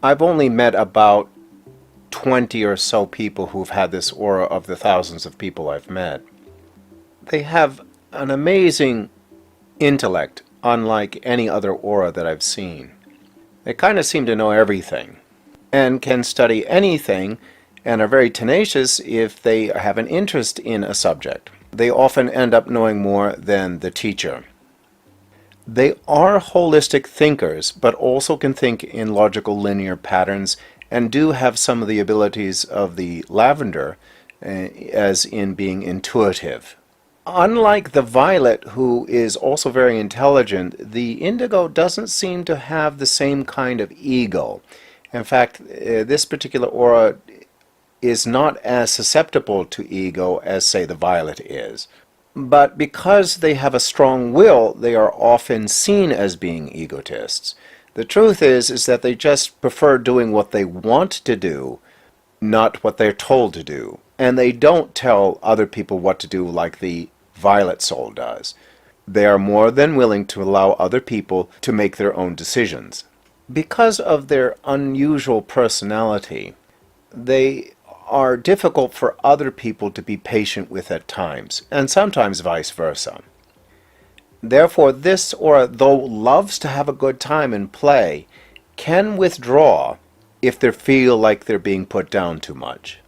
I've only met about 20 or so people who've had this aura of the thousands of people I've met. They have an amazing intellect, unlike any other aura that I've seen. They kind of seem to know everything and can study anything and are very tenacious if they have an interest in a subject. They often end up knowing more than the teacher. They are holistic thinkers, but also can think in logical linear patterns and do have some of the abilities of the lavender, as in being intuitive. Unlike the violet, who is also very intelligent, the indigo doesn't seem to have the same kind of ego. In fact, this particular aura is not as susceptible to ego as, say, the violet is. But because they have a strong will, they are often seen as being egotists. The truth is that they just prefer doing what they want to do, not what they're told to do. And they don't tell other people what to do like the violet soul does. They are more than willing to allow other people to make their own decisions. Because of their unusual personality, they are difficult for other people to be patient with at times, and sometimes vice versa. Therefore, this aura, though loves to have a good time and play, can withdraw if they feel like they're being put down too much.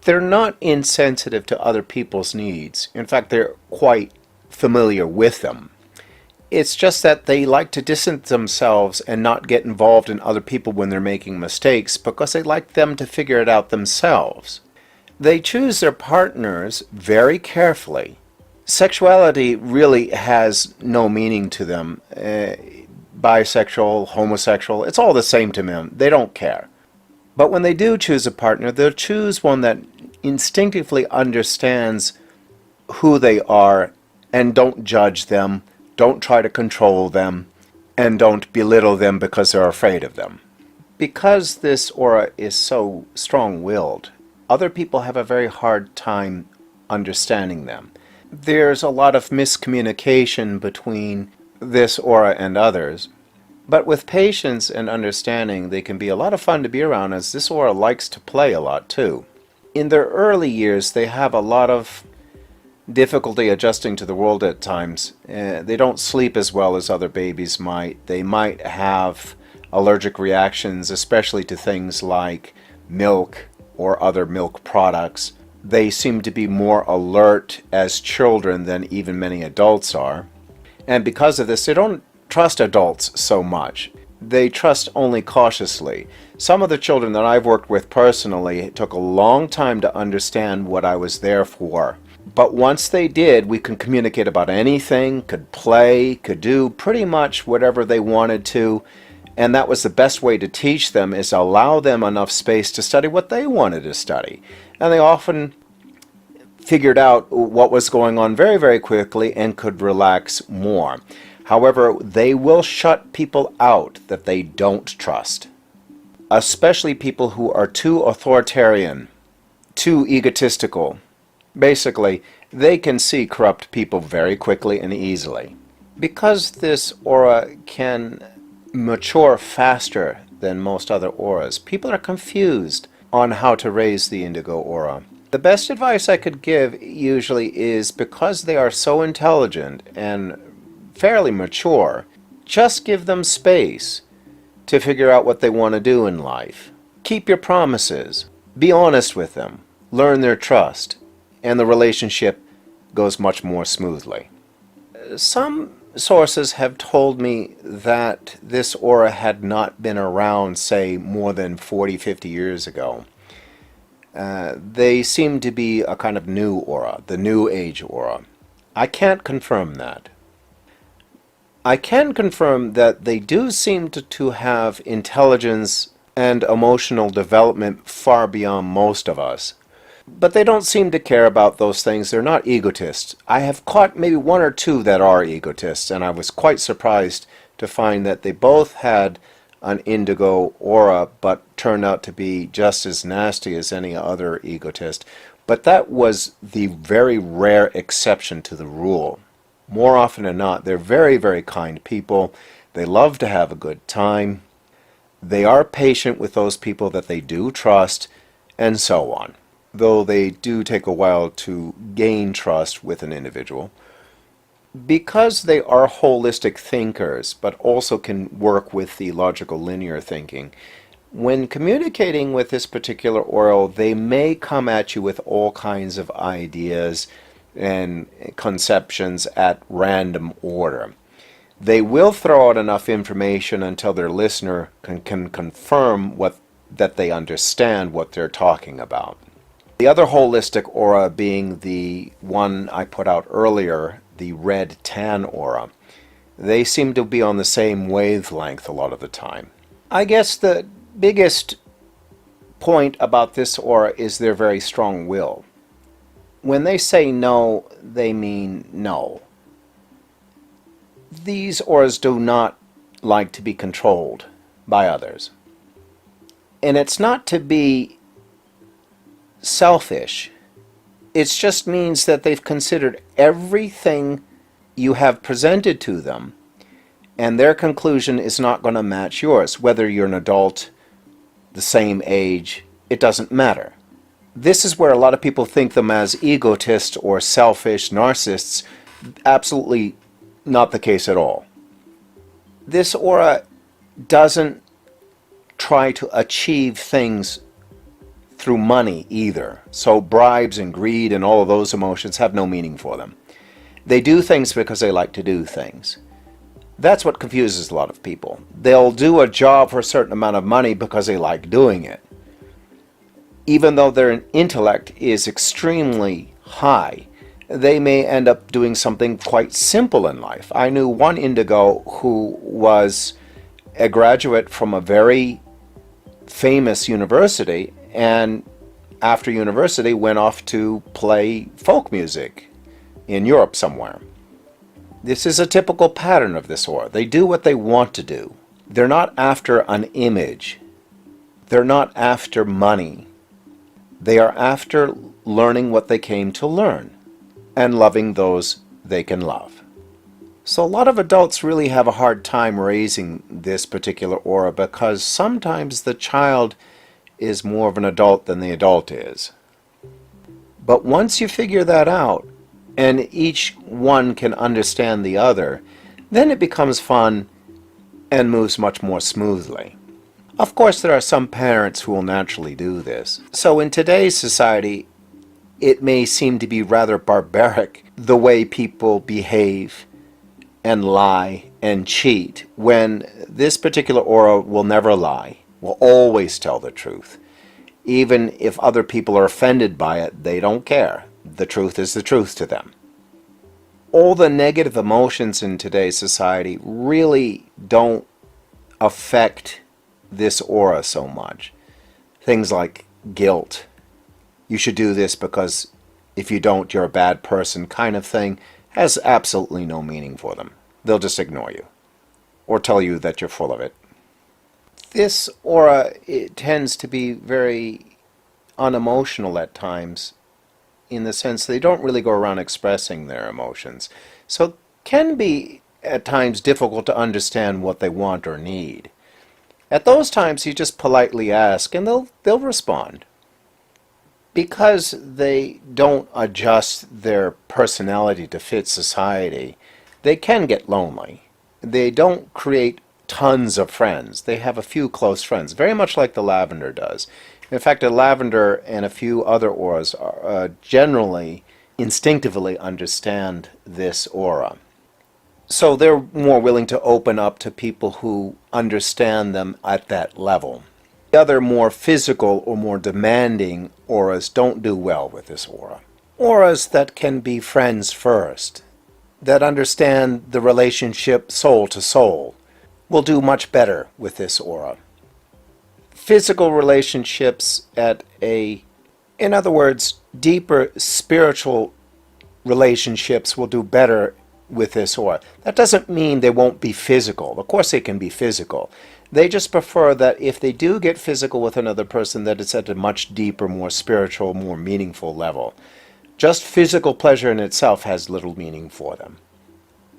They're not insensitive to other people's needs. In fact, they're quite familiar with them. It's just that they like to distance themselves and not get involved in other people when they're making mistakes because they like them to figure it out themselves. They choose their partners very carefully. Sexuality really has no meaning to them. Bisexual, homosexual, it's all the same to them. They don't care. But when they do choose a partner, they'll choose one that instinctively understands who they are and don't judge them, don't try to control them, and don't belittle them because they're afraid of them. Because this aura is so strong-willed, other people have a very hard time understanding them. There's a lot of miscommunication between this aura and others, but with patience and understanding, they can be a lot of fun to be around, as this aura likes to play a lot too. In their early years, they have a lot of difficulty adjusting to the world at times. They don't sleep as well as other babies might. They might have allergic reactions, especially to things like milk or other milk products. They seem to be more alert as children than even many adults are. And because of this, they don't trust adults so much. They trust only cautiously. Some of the children that I've worked with personally, it took a long time to understand what I was there for. But once they did, we could communicate about anything, could play, could do pretty much whatever they wanted to. And that was the best way to teach them, is allow them enough space to study what they wanted to study. And they often figured out what was going on very, very quickly and could relax more. However, they will shut people out that they don't trust, especially people who are too authoritarian, too egotistical. Basically, they can see corrupt people very quickly and easily. Because this aura can mature faster than most other auras, people are confused on how to raise the indigo aura. The best advice I could give usually is, because they are so intelligent and fairly mature, just give them space to figure out what they want to do in life. Keep your promises. Be honest with them. Learn their trust. And the relationship goes much more smoothly. Some sources have told me that this aura had not been around, say, more than 40, 50 years ago. They seem to be a kind of new aura, the New Age aura. I can't confirm that. I can confirm that they do seem to have intelligence and emotional development far beyond most of us. But they don't seem to care about those things. They're not egotists. I have caught maybe one or two that are egotists, and I was quite surprised to find that they both had an indigo aura, but turned out to be just as nasty as any other egotist. But that was the very rare exception to the rule. More often than not, they're very, very kind people. They love to have a good time. They are patient with those people that they do trust, and so on. Though they do take a while to gain trust with an individual. Because they are holistic thinkers, but also can work with the logical linear thinking, when communicating with this particular aura, they may come at you with all kinds of ideas and conceptions at random order. They will throw out enough information until their listener can confirm that they understand what they're talking about. The other holistic aura being the one I put out earlier, the red tan aura. They seem to be on the same wavelength a lot of the time. I guess the biggest point about this aura is their very strong will. When they say no, they mean no. These auras do not like to be controlled by others. And it's not to be selfish. It just means that they've considered everything you have presented to them, and their conclusion is not going to match yours. Whether you're an adult, the same age, it doesn't matter. This is where a lot of people think them as egotists or selfish narcissists. Absolutely not the case at all. This aura doesn't try to achieve things through money either. So bribes and greed and all of those emotions have no meaning for them. They do things because they like to do things. That's what confuses a lot of people. They'll do a job for a certain amount of money because they like doing it. Even though their intellect is extremely high, they may end up doing something quite simple in life. I knew one Indigo who was a graduate from a very famous university, and after university went off to play folk music in Europe somewhere. This is a typical pattern of this aura. They do what they want to do. They're not after an image. They're not after money. They are after learning what they came to learn and loving those they can love. So a lot of adults really have a hard time raising this particular aura because sometimes the child is more of an adult than the adult is. But once you figure that out, and each one can understand the other, then it becomes fun and moves much more smoothly. Of course, there are some parents who will naturally do this. So in today's society, it may seem to be rather barbaric the way people behave and lie and cheat, when this particular aura will never lie, will always tell the truth. Even if other people are offended by it, they don't care. The truth is the truth to them. All the negative emotions in today's society really don't affect this aura so much. Things like guilt. You should do this because if you don't, you're a bad person kind of thing has absolutely no meaning for them. They'll just ignore you or tell you that you're full of it. This aura, it tends to be very unemotional at times, in the sense they don't really go around expressing their emotions. So it can be at times difficult to understand what they want or need. At those times you just politely ask and they'll respond. Because they don't adjust their personality to fit society, they can get lonely. They don't create tons of friends. They have a few close friends, very much like the lavender does. In fact, a lavender and a few other auras generally instinctively understand this aura. So they're more willing to open up to people who understand them at that level. The other more physical or more demanding auras don't do well with this aura. Auras that can be friends first, that understand the relationship soul to soul, will do much better with this aura. Physical relationships in other words, deeper spiritual relationships will do better with this aura. That doesn't mean they won't be physical. Of course they can be physical. They just prefer that if they do get physical with another person, that it's at a much deeper, more spiritual, more meaningful level. Just physical pleasure in itself has little meaning for them.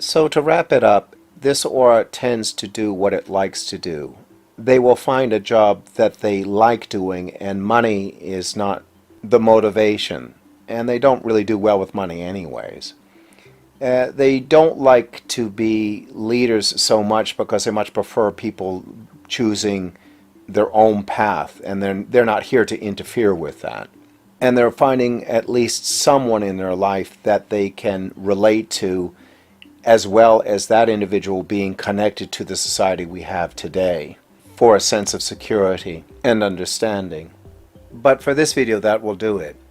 So to wrap it up, this aura tends to do what it likes to do. they will find a job that they like doing, and money is not the motivation. And they don't really do well with money anyways. They don't like to be leaders so much because they much prefer people choosing their own path, and they're not here to interfere with that. And they're finding at least someone in their life that they can relate to, as well as that individual being connected to the society we have today, for a sense of security and understanding. But for this video, that will do it.